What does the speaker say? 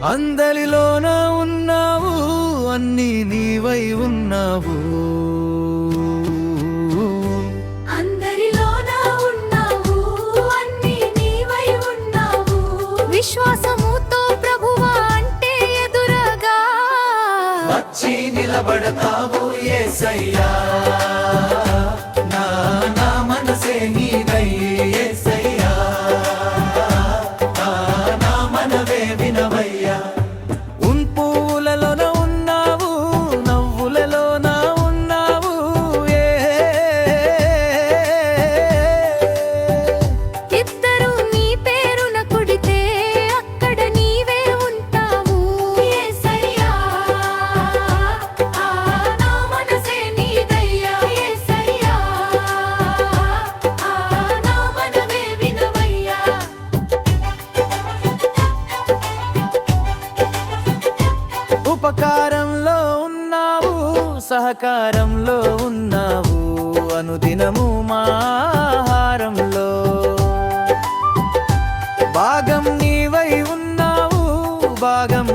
అందరిలోన ఉన్నావు, అన్నీ నీవై ఉన్నావు. అందరిలోన ఉన్నావు, అన్నీ నీవై ఉన్నావు. విశ్వాసముతో ప్రభువా అంటే ఎదురగా వచ్చి నిలబడతావు యేసయ్యా. నా మనసే నీదయ్యే యేసయ్యా, నా మనవే వినవయ్యా. పువ్వులలోన ఉన్నావు, నవ్వులలోన ఉన్నావు. ఇద్దరు నీ పేరున కొడితే అక్కడ నీవే ఉంటావు యేసయ్యా. నా మనసే నీదయ్యా యేసయ్యా, నా మనవే వినవయ్యా. ఉపకారంలో ఉన్నావు, సహకారంలో ఉన్నావు. అనుదినము మా ఆహారంలో భాగం నీవై ఉన్నావు, భాగం